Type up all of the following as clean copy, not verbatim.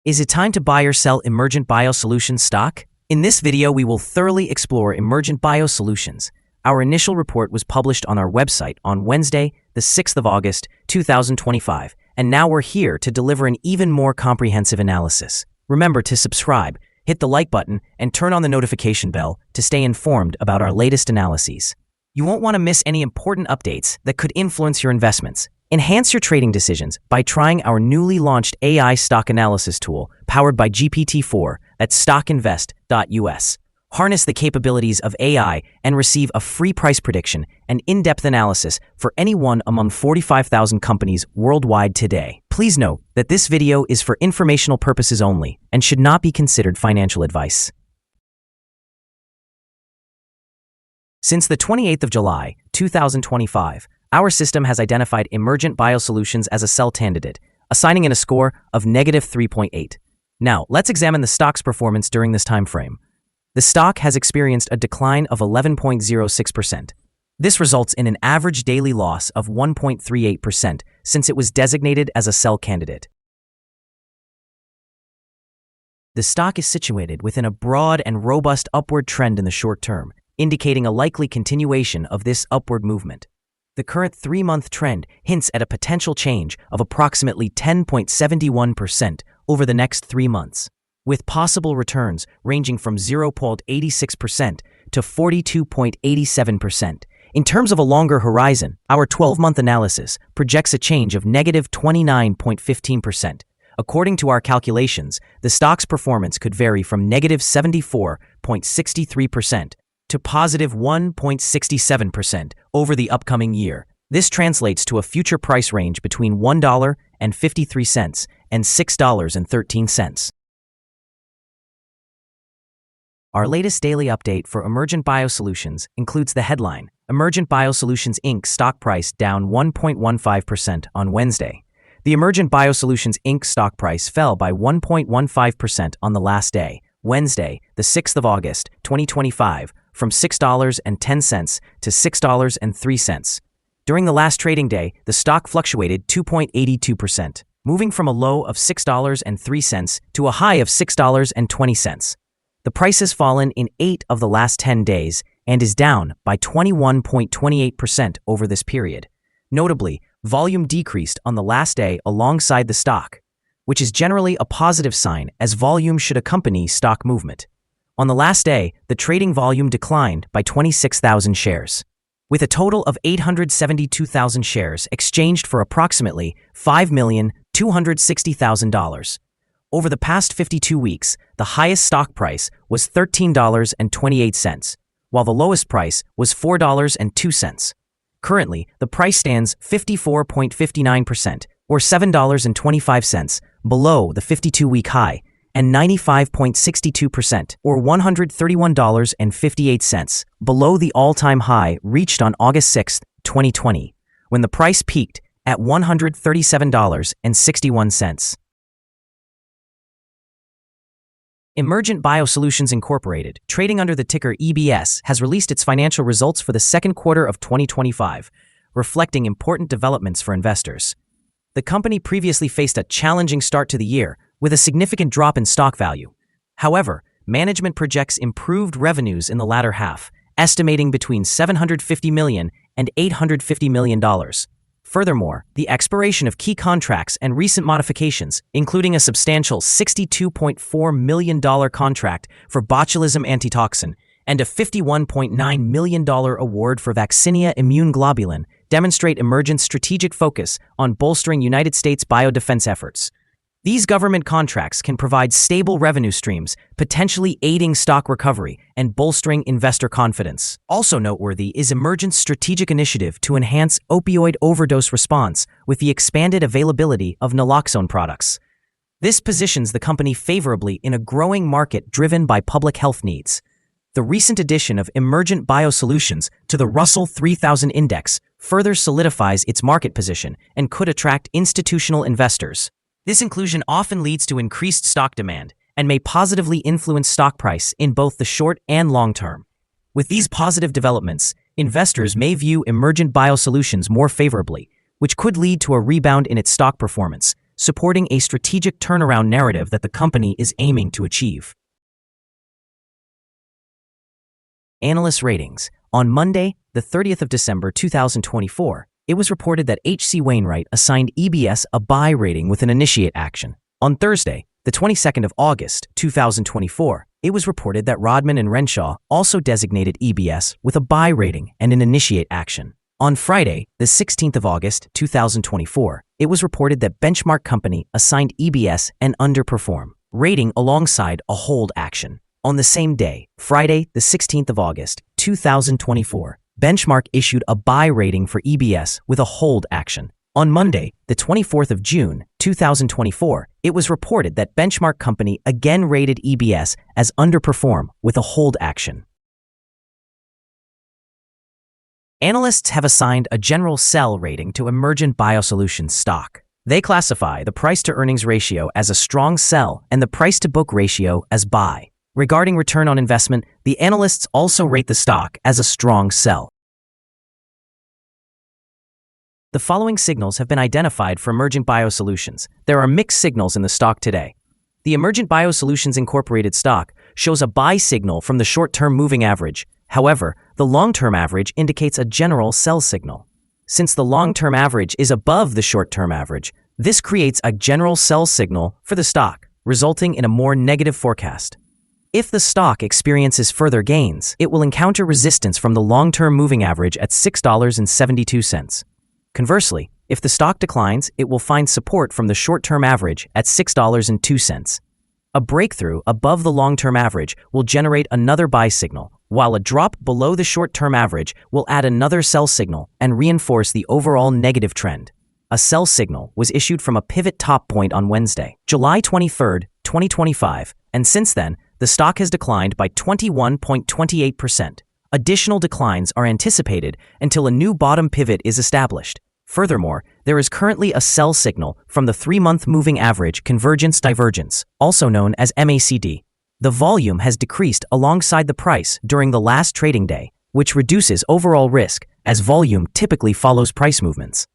Is it time to buy or sell Emergent Biosolutions stock? In this video, we will thoroughly explore Emergent Biosolutions. Our initial report was published on our website on Wednesday, the 6th of August, 2025, and now we're here to deliver an even more comprehensive analysis. Remember to subscribe, hit the like button, and turn on the notification bell to stay informed about our latest analyses. You won't want to miss any important updates that could influence your investments. Enhance your trading decisions by trying our newly launched AI stock analysis tool powered by GPT-4 at StockInvest.us. Harness the capabilities of AI and receive a free price prediction and in-depth analysis for any one among 45,000 companies worldwide today. Please note that this video is for informational purposes only and should not be considered financial advice. Since the 28th of July, 2025, our system has identified Emergent Biosolutions as a sell candidate, assigning it a score of -3.8. Now, let's examine the stock's performance during this time frame. The stock has experienced a decline of 11.06%. This results in an average daily loss of 1.38% since it was designated as a sell candidate. The stock is situated within a broad and robust upward trend in the short term, indicating a likely continuation of this upward movement. The current 3-month trend hints at a potential change of approximately 10.71% over the next 3 months, with possible returns ranging from 0.86% to 42.87%. In terms of a longer horizon, our 12-month analysis projects a change of -29.15%. According to our calculations, the stock's performance could vary from -74.63% to +1.67% over the upcoming year. This translates to a future price range between $1.53 and $6.13. Our latest daily update for Emergent Biosolutions includes the headline, Emergent Biosolutions Inc. stock price down 1.15% on Wednesday. The Emergent Biosolutions Inc. stock price fell by 1.15% on the last day, Wednesday, the 6th of August, 2025, from $6.10 to $6.03. During the last trading day, the stock fluctuated 2.82%, moving from a low of $6.03 to a high of $6.20. The price has fallen in 8 of the last 10 days and is down by 21.28% over this period. Notably, volume decreased on the last day alongside the stock, which is generally a positive sign as volume should accompany stock movement. On the last day, the trading volume declined by 26,000 shares, with a total of 872,000 shares exchanged for approximately $5,260,000. Over the past 52 weeks, the highest stock price was $13.28, while the lowest price was $4.02. Currently, the price stands 54.59%, or $7.25, below the 52-week high, and 95.62%, or $131.58, below the all-time high reached on August 6, 2020, when the price peaked at $137.61. Emergent Biosolutions Inc., trading under the ticker EBS, has released its financial results for the second quarter of 2025, reflecting important developments for investors. The company previously faced a challenging start to the year, with a significant drop in stock value. However, management projects improved revenues in the latter half, estimating between $750 million and $850 million. Furthermore, the expiration of key contracts and recent modifications, including a substantial $62.4 million contract for botulism antitoxin and a $51.9 million award for Vaccinia immune globulin, demonstrate Emergent's strategic focus on bolstering United States biodefense efforts. These government contracts can provide stable revenue streams, potentially aiding stock recovery and bolstering investor confidence. Also noteworthy is Emergent's strategic initiative to enhance opioid overdose response with the expanded availability of naloxone products. This positions the company favorably in a growing market driven by public health needs. The recent addition of Emergent Biosolutions to the Russell 3000 Index further solidifies its market position and could attract institutional investors. This inclusion often leads to increased stock demand and may positively influence stock price in both the short and long term. With these positive developments, investors may view Emergent Biosolutions more favorably, which could lead to a rebound in its stock performance, supporting a strategic turnaround narrative that the company is aiming to achieve. Analyst ratings. On Monday, the 30th of December 2024, it was reported that H.C. Wainwright assigned EBS a buy rating with an initiate action. On Thursday, the 22nd of August 2024, it was reported that Rodman and Renshaw also designated EBS with a buy rating and an initiate action. On Friday, the 16th of August 2024, it was reported that Benchmark Company assigned EBS an underperform rating alongside a hold action. On the same day, Friday, the 16th of August 2024, Benchmark issued a buy rating for EBS with a hold action. On Monday, the 24th of June 2024, it was reported that Benchmark Company again rated EBS as underperform with a hold action. Analysts have assigned a general sell rating to Emergent BioSolutions stock. They classify the price-to-earnings ratio as a strong sell and the price-to-book ratio as buy. Regarding return on investment, the analysts also rate the stock as a strong sell. The following signals have been identified for Emergent Biosolutions. There are mixed signals in the stock today. The Emergent Biosolutions Incorporated stock shows a buy signal from the short-term moving average. However, the long-term average indicates a general sell signal. Since the long-term average is above the short-term average, this creates a general sell signal for the stock, resulting in a more negative forecast. If the stock experiences further gains, it will encounter resistance from the long-term moving average at $6.72. Conversely, if the stock declines, it will find support from the short-term average at $6.02. A breakthrough above the long-term average will generate another buy signal, while a drop below the short-term average will add another sell signal and reinforce the overall negative trend. A sell signal was issued from a pivot top point on Wednesday, July 23, 2025, and since then, the stock has declined by 21.28%. Additional declines are anticipated until a new bottom pivot is established. Furthermore, there is currently a sell signal from the 3-month moving average convergence divergence, also known as MACD. The volume has decreased alongside the price during the last trading day, which reduces overall risk as volume typically follows price movements.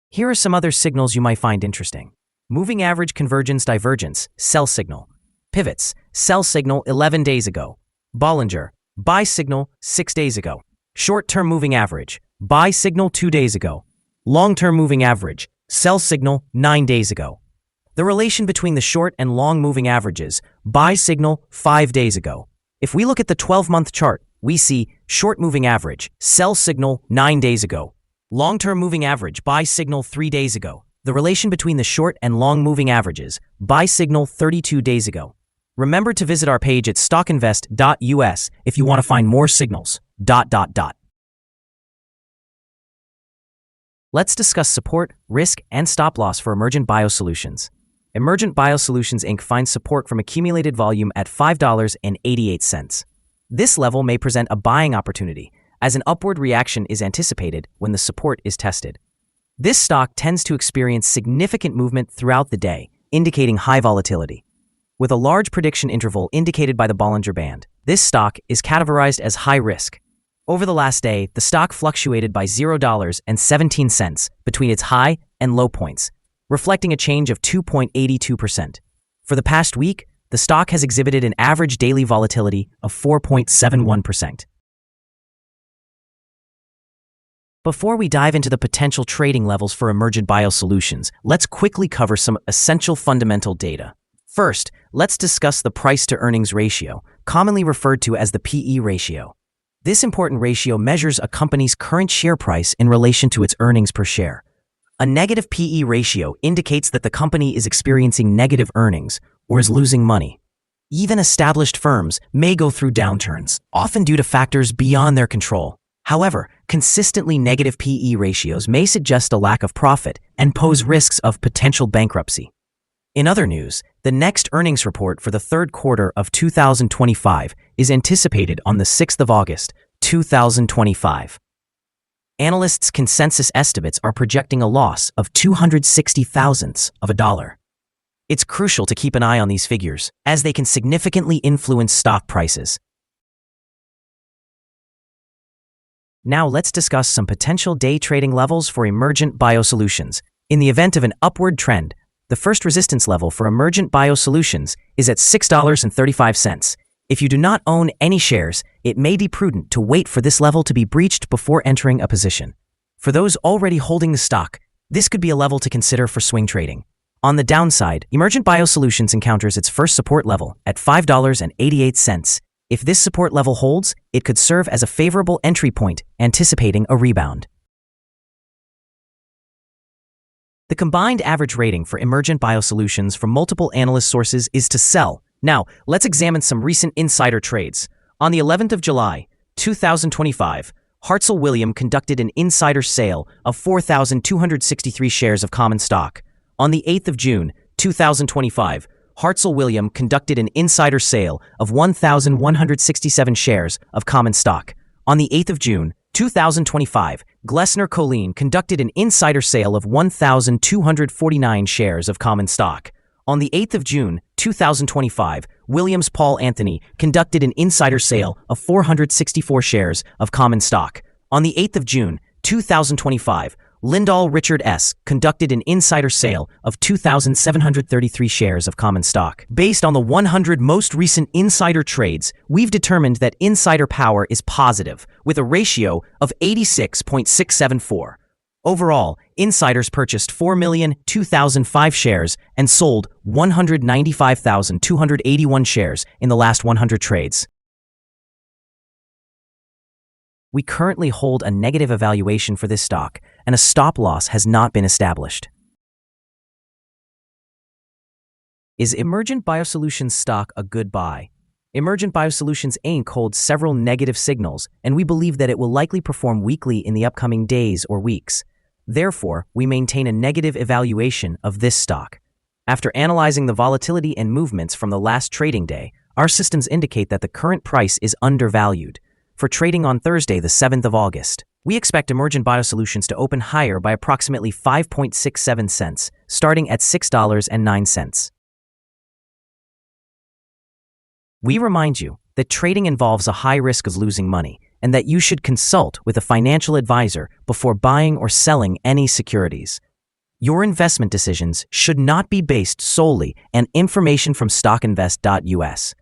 Here are some other signals you might find interesting. Moving average convergence divergence, sell signal. Pivots, sell signal 11 days ago. Bollinger, buy signal 6 days ago. Short-term moving average, buy signal 2 days ago. Long-term moving average, sell signal 9 days ago. The relation between the short and long moving averages, buy signal 5 days ago. If we look at the 12-month chart, we see short moving average, sell signal 9 days ago. Long-term moving average, buy signal 3 days ago. The relation between the short and long moving averages, buy signal 32 days ago. Remember to visit our page at StockInvest.us if you want to find more signals. Let's discuss support, risk, and stop loss for Emergent Biosolutions. Emergent Biosolutions Inc. finds support from accumulated volume at $5.88. This level may present a buying opportunity, as an upward reaction is anticipated when the support is tested. This stock tends to experience significant movement throughout the day, indicating high volatility. With a large prediction interval indicated by the Bollinger Band, this stock is categorized as high risk. Over the last day, the stock fluctuated by $0.17 between its high and low points, reflecting a change of 2.82%. For the past week, the stock has exhibited an average daily volatility of 4.71%. Before we dive into the potential trading levels for Emergent Biosolutions, let's quickly cover some essential fundamental data. First, let's discuss the price-to-earnings ratio, commonly referred to as the PE ratio. This important ratio measures a company's current share price in relation to its earnings per share. A negative PE ratio indicates that the company is experiencing negative earnings or is losing money. Even established firms may go through downturns, often due to factors beyond their control. However, consistently negative PE ratios may suggest a lack of profit and pose risks of potential bankruptcy. In other news, the next earnings report for the third quarter of 2025 is anticipated on the 6th of August, 2025. Analysts' consensus estimates are projecting a loss of 260 thousandths of a dollar. It's crucial to keep an eye on these figures, as they can significantly influence stock prices. Now let's discuss some potential day trading levels for Emergent Biosolutions. In the event of an upward trend, the first resistance level for Emergent Biosolutions is at $6.35. If you do not own any shares, it may be prudent to wait for this level to be breached before entering a position. For those already holding the stock, this could be a level to consider for swing trading. On the downside, Emergent Biosolutions encounters its first support level at $5.88. If this support level holds, it could serve as a favorable entry point, anticipating a rebound. The combined average rating for Emergent Biosolutions from multiple analyst sources is to sell. Now, let's examine some recent insider trades. On the 11th of July, 2025, Hartzell-William conducted an insider sale of 4,263 shares of common stock. On the 8th of June, 2025, Hartzell-William conducted an insider sale of 1,167 shares of common stock. On the 8th of June, 2025, Glessner-Colleen conducted an insider sale of 1,249 shares of common stock. On the 8th of June, 2025, Williams-Paul Anthony conducted an insider sale of 464 shares of common stock. On the 8th of June, 2025, Lindahl Richard S. conducted an insider sale of 2,733 shares of common stock. Based on the 100 most recent insider trades, we've determined that insider power is positive, with a ratio of 86.674. Overall, insiders purchased 4,002,005 shares and sold 195,281 shares in the last 100 trades. We currently hold a negative evaluation for this stock, and a stop loss has not been established. Is Emergent Biosolutions stock a good buy? Emergent Biosolutions Inc. holds several negative signals, and we believe that it will likely perform weakly in the upcoming days or weeks. Therefore, we maintain a negative evaluation of this stock. After analyzing the volatility and movements from the last trading day, our systems indicate that the current price is undervalued. For trading on Thursday, the 7th of August, we expect Emergent Biosolutions to open higher by approximately 5.67 cents, starting at $6.09. We remind you that trading involves a high risk of losing money, and that you should consult with a financial advisor before buying or selling any securities. Your investment decisions should not be based solely on information from StockInvest.us.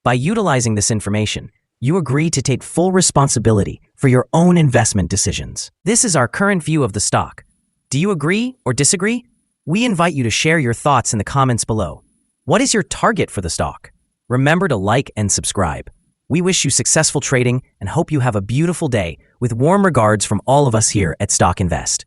By utilizing this information, you agree to take full responsibility for your own investment decisions. This is our current view of the stock. Do you agree or disagree? We invite you to share your thoughts in the comments below. What is your target for the stock? Remember to like and subscribe. We wish you successful trading and hope you have a beautiful day, with warm regards from all of us here at Stock Invest.